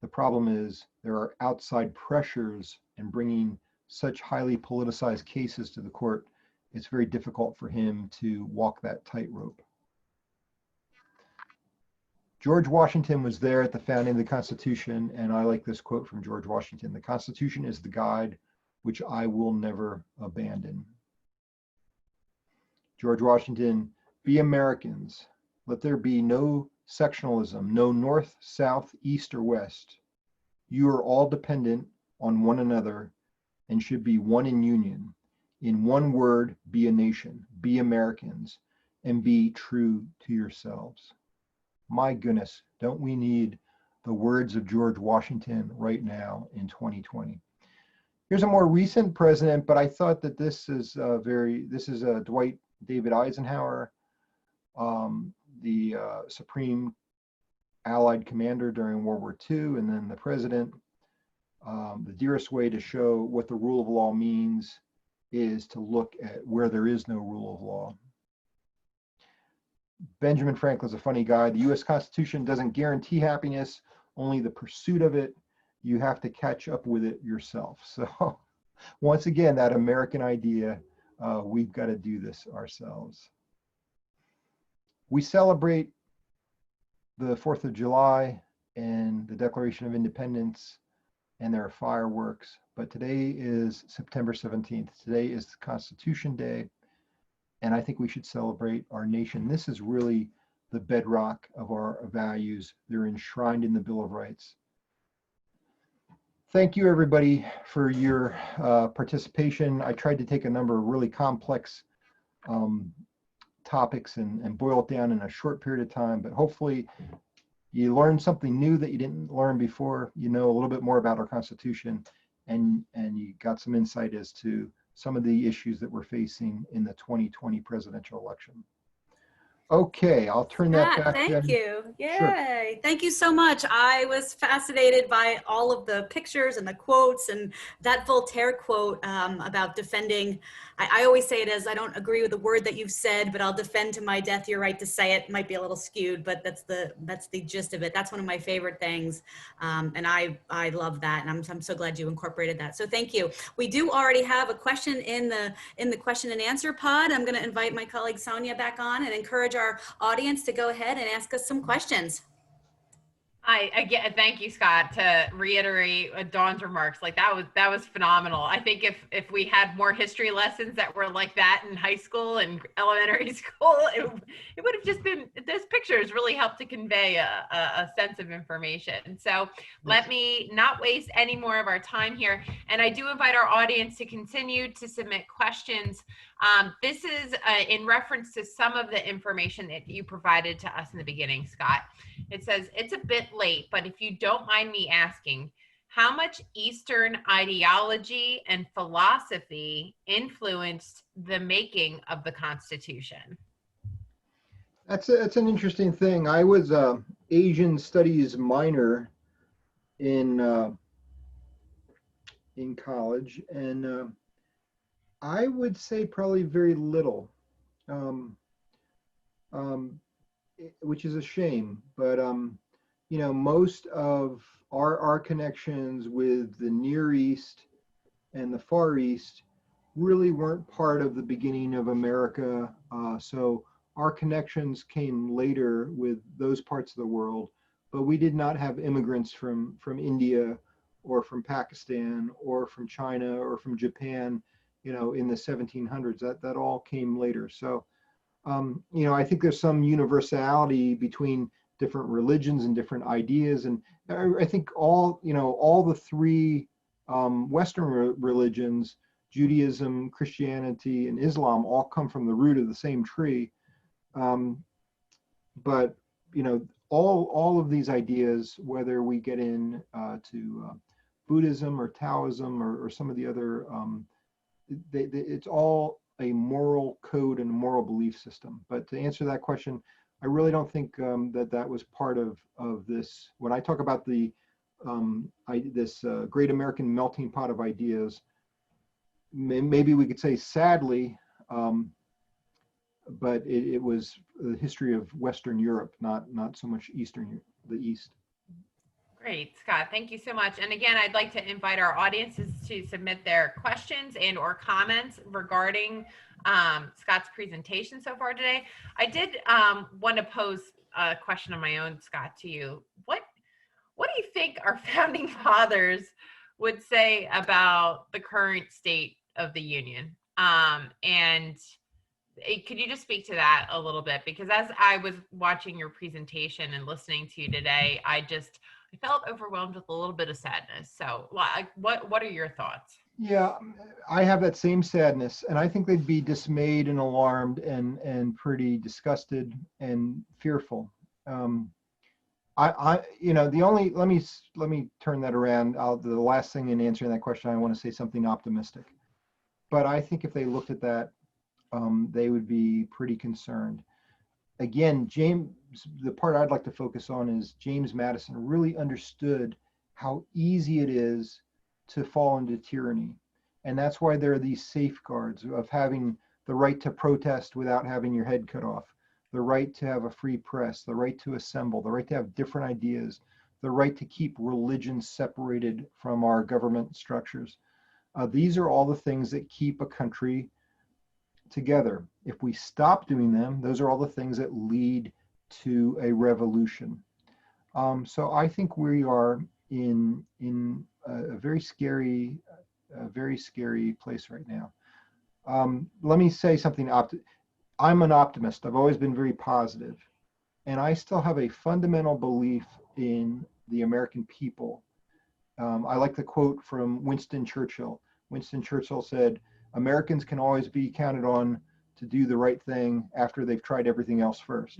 B: The problem is there are outside pressures, and bringing such highly politicized cases to the court, it's very difficult for him to walk that tightrope. George Washington was there at the founding of the Constitution, and I like this quote from George Washington: "The Constitution is the guide which I will never abandon." George Washington, be Americans. Let there be no sectionalism, no north, south, east, or west. You are all dependent on one another and should be one in union. In one word, be a nation, be Americans, and be true to yourselves. My goodness, don't we need the words of George Washington right now in 2020? Here's a more recent president, but I thought that this is Dwight David Eisenhower, the Supreme Allied commander during World War II, and then the president. The dearest way to show what the rule of law means is to look at where there is no rule of law. Benjamin Franklin's a funny guy. The US Constitution doesn't guarantee happiness, only the pursuit of it. You have to catch up with it yourself. So once again, that American idea, we've got to do this ourselves. We celebrate the 4th of July and the Declaration of Independence, and there are fireworks, but today is September 17th. Today is Constitution Day. And I think we should celebrate our nation. This is really the bedrock of our values. They're enshrined in the Bill of Rights. Thank you, everybody, for your participation. I tried to take a number of really complex topics and boil it down in a short period of time, but hopefully you learned something new that you didn't learn before. You know a little bit more about our Constitution, and you got some insight as to some of the issues that we're facing in the 2020 presidential election. Okay, I'll turn that back.
A: Thank you. Yay.
B: Sure.
A: Thank you so much. I was fascinated by all of the pictures and the quotes, and that Voltaire quote about defending. I always say it as, I don't agree with the word that you've said, but I'll defend to my death your right to say it. Might be a little skewed, but that's the gist of it. That's one of my favorite things. And I love that. And I'm so glad you incorporated that. So thank you. We do already have a question in the question and answer pod. I'm going to invite my colleague Sonia back on and encourage our audience to go ahead and ask us some questions.
C: Again, thank you, Scott. To reiterate Dawn's remarks, like that was phenomenal. I think if we had more history lessons that were like that in high school and elementary school, it would have just been, those pictures really helped to convey a sense of information. So let me not waste any more of our time here. And I do invite our audience to continue to submit questions. This is in reference to some of the information that you provided to us in the beginning, Scott. It says, it's a bit late, but if you don't mind me asking, how much Eastern ideology and philosophy influenced the making of the Constitution?
B: That's an interesting thing. I was an Asian studies minor in college, and I would say probably very little. which is a shame. But you know, most of our connections with the Near East and the Far East really weren't part of the beginning of America. So our connections came later with those parts of the world, but we did not have immigrants from India or from Pakistan or from China or from Japan, you know, in the 1700s. That all came later. So you know, I think there's some universality between different religions and different ideas, and I think all, you know, all the three Western religions, Judaism, Christianity, and Islam, all come from the root of the same tree. Um, but you know, all of these ideas, whether we get in to Buddhism or Taoism or some of the other, it's all a moral code and a moral belief system. But to answer that question, I really don't think that was part of this. When I talk about the this great American melting pot of ideas, maybe we could say sadly, but it was the history of Western Europe, not so much the East.
C: Great, Scott. Thank you so much. And again, I'd like to invite our audiences to submit their questions and or comments regarding Scott's presentation so far today. I did want to pose a question of my own, Scott, to you. What do you think our founding fathers would say about the current state of the Union? And could you just speak to that a little bit? Because as I was watching your presentation and listening to you today, I felt overwhelmed with a little bit of sadness. So what are your thoughts?
B: Yeah, I have that same sadness, and I think they'd be dismayed and alarmed and pretty disgusted and fearful. You know, let me turn that around. The last thing in answering that question, I want to say something optimistic. But I think if they looked at that, they would be pretty concerned. Again, the part I'd like to focus on is James Madison really understood how easy it is to fall into tyranny. And that's why there are these safeguards of having the right to protest without having your head cut off, the right to have a free press, the right to assemble, the right to have different ideas, the right to keep religion separated from our government structures. These are all the things that keep a country together. If we stop doing them, those are all the things that lead to a revolution. So I think we are in a very scary place right now. Let me say something. I'm an optimist. I've always been very positive, and I still have a fundamental belief in the American people. I like the quote from Winston Churchill. Winston Churchill said, "Americans can always be counted on to do the right thing after they've tried everything else first."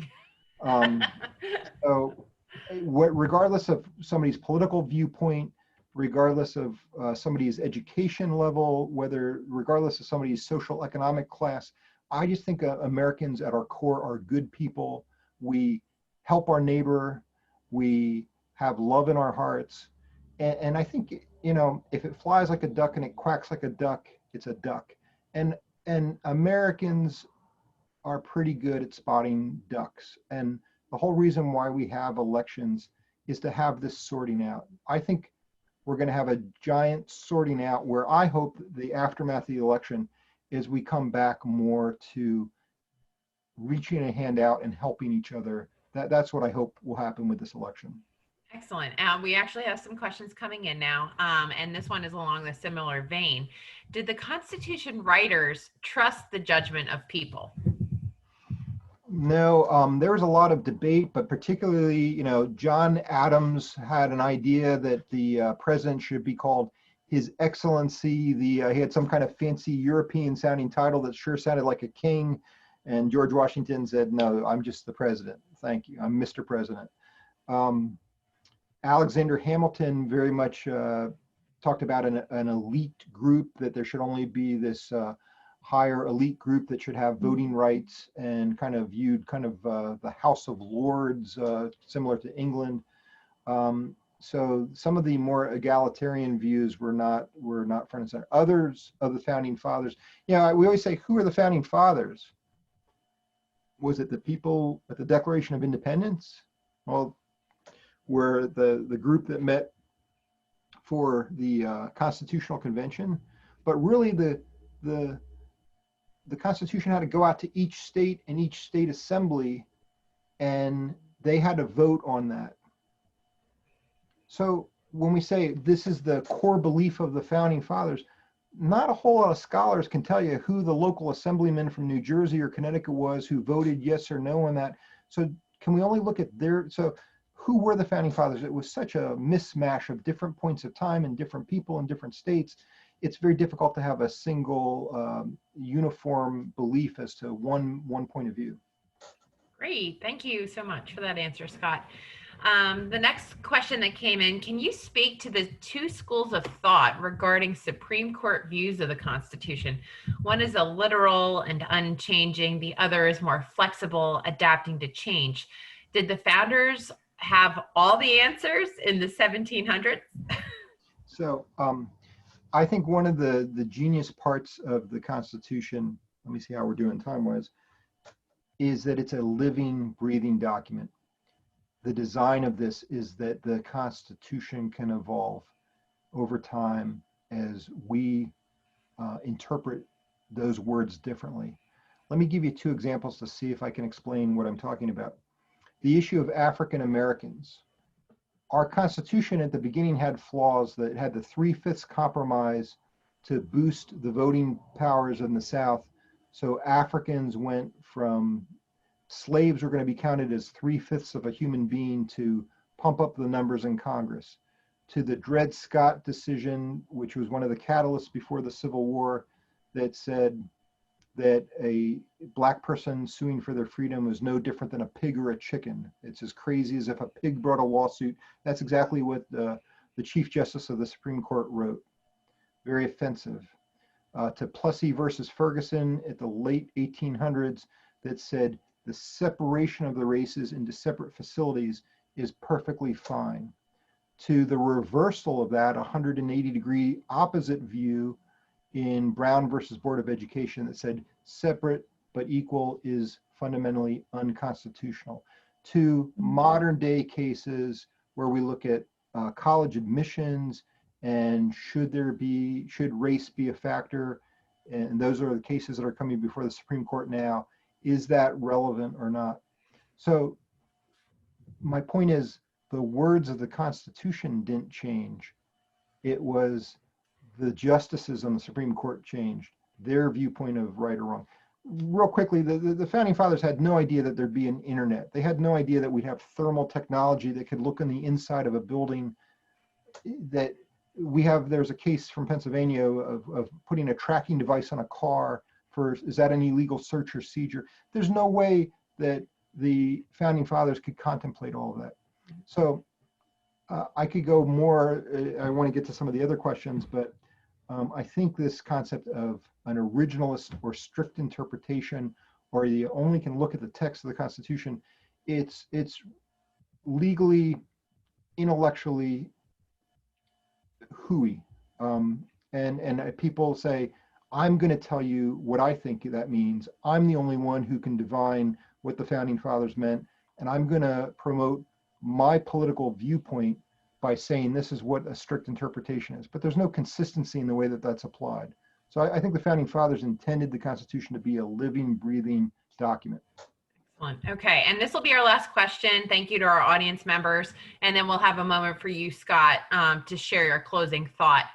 B: So, regardless of somebody's political viewpoint, regardless of somebody's education level, regardless of somebody's social economic class, I just think Americans at our core are good people. We help our neighbor. We have love in our hearts. And I think, you know, if it flies like a duck and it quacks like a duck, it's a duck. And Americans are pretty good at spotting ducks. And the whole reason why we have elections is to have this sorting out. I think we're going to have a giant sorting out where I hope the aftermath of the election is we come back more to reaching a hand out and helping each other. That's what I hope will happen with this election.
C: Excellent. We actually have some questions coming in now, and this one is along the similar vein. Did the Constitution writers trust the judgment of people?
B: No, there was a lot of debate, but particularly, you know, John Adams had an idea that the president should be called His Excellency. He had some kind of fancy European-sounding title that sure sounded like a king, and George Washington said, "No, I'm just the president. Thank you. I'm Mr. President." Alexander Hamilton very much talked about an elite group, that there should only be this higher elite group that should have voting rights, and kind of viewed the House of Lords similar to England. So some of the more egalitarian views were not front and center. Others of the founding fathers, we always say, who are the founding fathers? Was it the people at the Declaration of Independence? Well, were the group that met for the Constitutional Convention, but really the Constitution had to go out to each state and each state assembly, and they had to vote on that. So when we say this is the core belief of the founding fathers, not a whole lot of scholars can tell you who the local assemblyman from New Jersey or Connecticut was who voted yes or no on that. So can we only look at so who were the founding fathers? It was such a mismatch of different points of time and different people in different states. It's very difficult to have a single uniform belief as to one point of view.
C: Great, thank you so much for that answer, Scott. The next question that came in, can you speak to the two schools of thought regarding Supreme Court views of the Constitution? One is a literal and unchanging, the other is more flexible, adapting to change. Did the founders have all the answers in the 1700s?
B: So I think one of the genius parts of the Constitution, let me see how we're doing time-wise, is that it's a living, breathing document. The design of this is that the Constitution can evolve over time as we interpret those words differently. Let me give you two examples to see if I can explain what I'm talking about. The issue of African Americans. Our Constitution at the beginning had flaws that had the 3/5 compromise to boost the voting powers in the South. So Africans went from slaves were going to be counted as 3/5 of a human being to pump up the numbers in Congress, to the Dred Scott decision, which was one of the catalysts before the Civil War, that said that a black person suing for their freedom was no different than a pig or a chicken. It's as crazy as if a pig brought a lawsuit. That's exactly what the Chief Justice of the Supreme Court wrote. Very offensive. To Plessy versus Ferguson at the late 1800s that said the separation of the races into separate facilities is perfectly fine. To the reversal of that 180-degree opposite view in Brown versus Board of Education that said separate but equal is fundamentally unconstitutional. To modern day cases where we look at college admissions and should race be a factor, and those are the cases that are coming before the Supreme Court now, is that relevant or not? So my point is the words of the Constitution didn't change. It was the justices on the Supreme Court changed their viewpoint of right or wrong. Real quickly, the founding fathers had no idea that there'd be an internet. They had no idea that we'd have thermal technology that could look on the inside of a building. That there's a case from Pennsylvania of putting a tracking device on a car is that an illegal search or seizure? There's no way that the founding fathers could contemplate all of that. So I could go more, I want to get to some of the other questions, but I think this concept of an originalist or strict interpretation, or you only can look at the text of the Constitution, it's legally, intellectually hooey. And people say, I'm going to tell you what I think that means. I'm the only one who can divine what the founding fathers meant, and I'm going to promote my political viewpoint by saying this is what a strict interpretation is. But there's no consistency in the way that that's applied. So I think the founding fathers intended the Constitution to be a living, breathing document.
C: Excellent. Okay, and this will be our last question. Thank you to our audience members, and then we'll have a moment for you, Scott, to share your closing thought.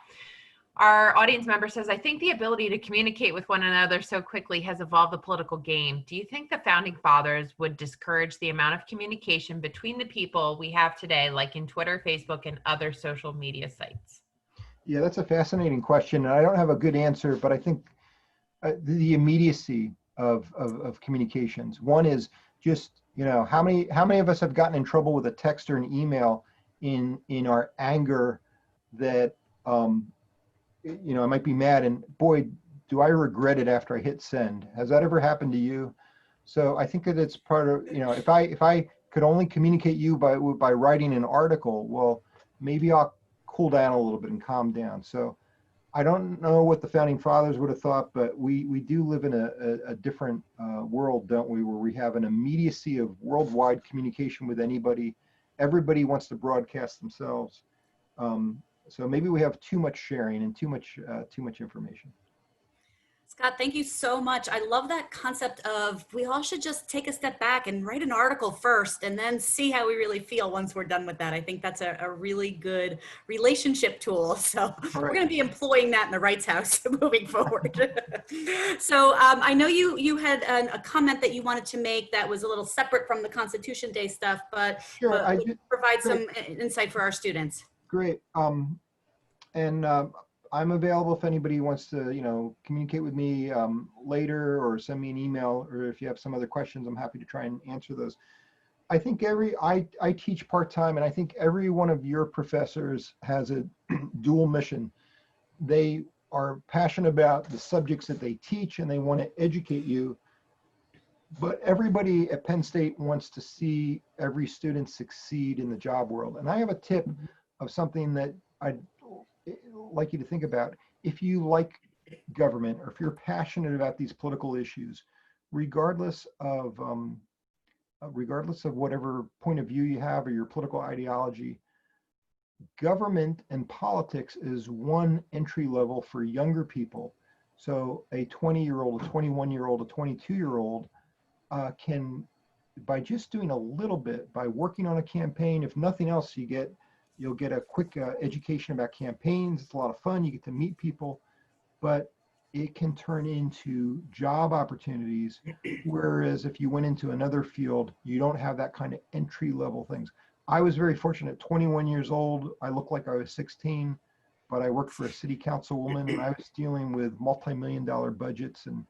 C: Our audience member says, I think the ability to communicate with one another so quickly has evolved the political game. Do you think the founding fathers would discourage the amount of communication between the people we have today, like in Twitter, Facebook, and other social media sites?
B: Yeah, that's a fascinating question. And I don't have a good answer, but I think the immediacy of communications. One is just, how many of us have gotten in trouble with a text or an email in our anger that, I might be mad and boy, do I regret it after I hit send. Has that ever happened to you? So I think that it's part of, if I could only communicate you by writing an article, well, maybe I'll cool down a little bit and calm down. So I don't know what the founding fathers would have thought, but we do live in a different world, don't we, where we have an immediacy of worldwide communication with anybody. Everybody wants to broadcast themselves. So maybe we have too much sharing and too much information.
A: Scott, thank you so much. I love that concept of we all should just take a step back and write an article first and then see how we really feel once we're done with that. I think that's a really good relationship tool. So we're going to be employing that in the Rights House moving forward. So I know you had a comment that you wanted to make that was a little separate from the Constitution Day stuff, but,
B: sure,
A: but provide some insight for our students.
B: Great. I'm available if anybody wants to, communicate with me later or send me an email, or if you have some other questions, I'm happy to try and answer those. I think I teach part-time, and I think every one of your professors has a dual mission. They are passionate about the subjects that they teach and they want to educate you. But everybody at Penn State wants to see every student succeed in the job world. And I have a tip of something that I'd like you to think about. If you like government, or if you're passionate about these political issues, regardless of whatever point of view you have or your political ideology, government and politics is one entry level for younger people. So a 20-year-old, a 21-year-old, a 22-year-old can, by just doing a little bit, by working on a campaign, if nothing else, you'll get a quick education about campaigns. It's a lot of fun. You get to meet people, but it can turn into job opportunities. Whereas if you went into another field, you don't have that kind of entry level things. I was very fortunate, 21 years old. I looked like I was 16, but I worked for a city councilwoman and I was dealing with multi-million-dollar budgets, and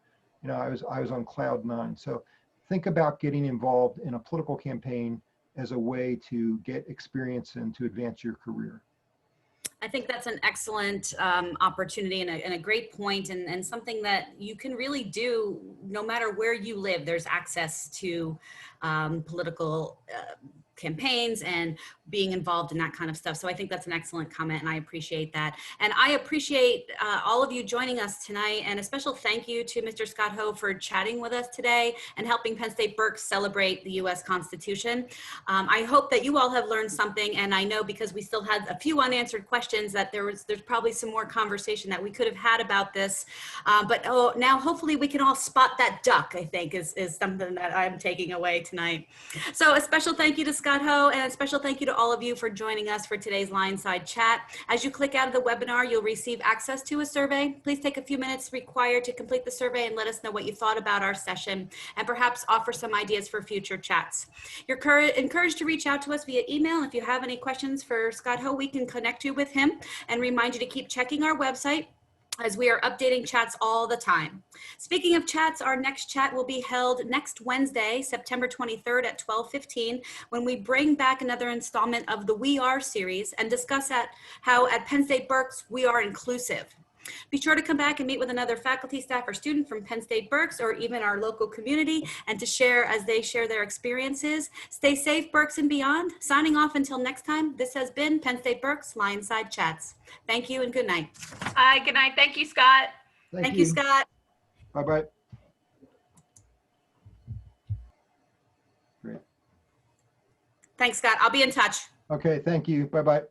B: I was on cloud nine. So think about getting involved in a political campaign as a way to get experience and to advance your career.
A: I think that's an excellent opportunity and a great point, and something that you can really do no matter where you live. There's access to political campaigns and being involved in that kind of stuff. So I think that's an excellent comment, and I appreciate that. And I appreciate all of you joining us tonight, and a special thank you to Mr. Scott Ho for chatting with us today and helping Penn State Berks celebrate the U.S. Constitution. I hope that you all have learned something, and I know because we still had a few unanswered questions that there's probably some more conversation that we could have had about this. But now hopefully we can all spot that duck, I think is something that I'm taking away tonight. So a special thank you to Scott Ho, and a special thank you to all of you for joining us for today's Lionside Chat. As you click out of the webinar, you'll receive access to a survey. Please take a few minutes required to complete the survey and let us know what you thought about our session, and perhaps offer some ideas for future chats. You're encouraged to reach out to us via email. If you have any questions for Scott Ho, we can connect you with him, and remind you to keep checking our website, as we are updating chats all the time. Speaking of chats, our next chat will be held next Wednesday, September 23rd at 12:15, when we bring back another installment of the We Are series and discuss how at Penn State Berks we are inclusive. Be sure to come back and meet with another faculty, staff, or student from Penn State Berks, or even our local community, and to share as they share their experiences. Stay safe, Berks and beyond. Signing off until next time, this has been Penn State Berks Lionside Chats. Thank you and good night.
C: Hi, good night. Thank you, Scott.
A: Thank you, Scott.
B: Bye-bye. Great.
A: Thanks, Scott. I'll be in touch.
B: Okay, thank you. Bye-bye.